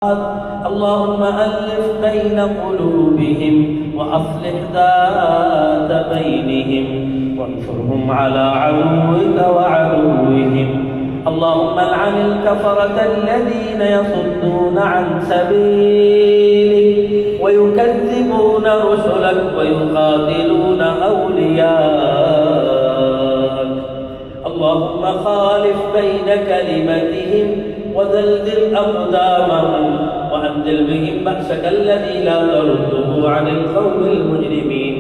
اللهم ألف بين قلوبهم وأصلح ذات بينهم وانصرهم على عدوك وعدوهم. اللهم العن الكفرة الذين يصدون عن سبيلك ويكذبون رسلك ويقاتلون أولياءك. اللهم خالف بين كلمتهم وزلزل أقدامهم وأنزل بهم بأسك الذي لا ترده عن القوم المجرمين.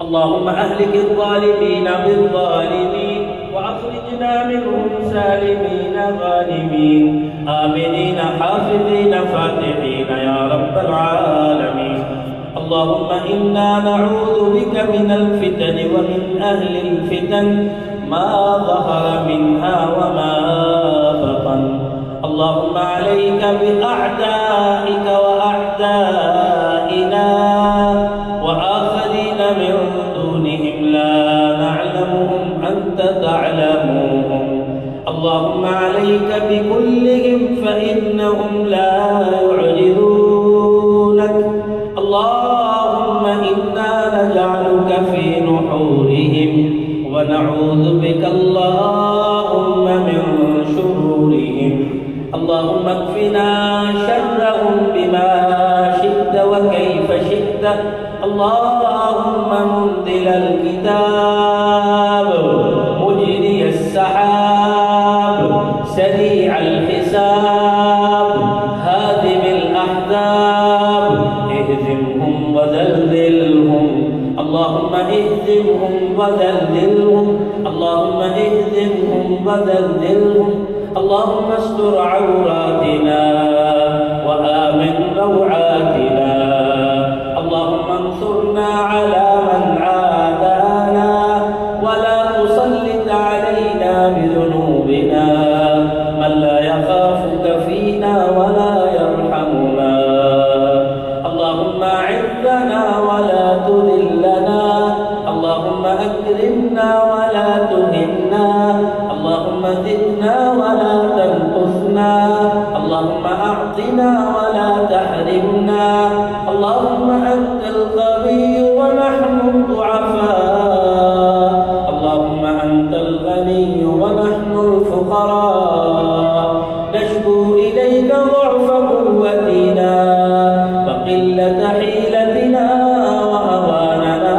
اللهم أهلك الظالمين بالظالمين وأخرجنا منهم سالمين غانمين آمنين حافظين فاتحين يا رب العالمين. اللهم إنا نعوذ بك من الفتن ومن أهل الفتن ما ظهر منها وما بطن. اللهم عليك بأعدائك وأعدائنا وآخرين من دونهم لا نعلمهم أنت تعلمهم. اللهم عليك بكلهم فإنهم لا يعجزونك. اللهم إنا نجعلك في نحورهم ونعوذ بك اللهم من شرورهم. اللهم اكفنا شرهم بما شئت وكيف شئت. اللهم منزل الكتاب مجري السحاب سريع الحساب هادم الأحزاب اهزمهم وزلزلهم. اللهم اهزمهم وزلزلهم. اللهم اهزمهم وزلزلهم. اللهم استر عوراتنا وآمن روعاتنا. اللهم انصرنا على من عادانا ولا تسلط علينا بذنوبنا من لا يخافك فينا ولا يرحمنا. اللهم أعزنا ولا تذلنا. اللهم أكرمنا ولا تهنا. اللهم زدنا ولا تنقصنا. اللهم أعطنا ولا تحرمنا. اللهم أنت القوي ونحن الضعفاء. اللهم أنت الغني ونحن الفقراء. نشكو إليك ضعف قوتنا وقلة حيلتنا وهواننا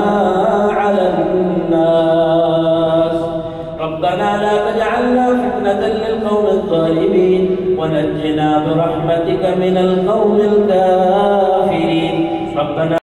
على الناس. ربنا لا تجعلنا فتنة للقوم الظالمين ونجنا برحمتك من القوم الكافرين.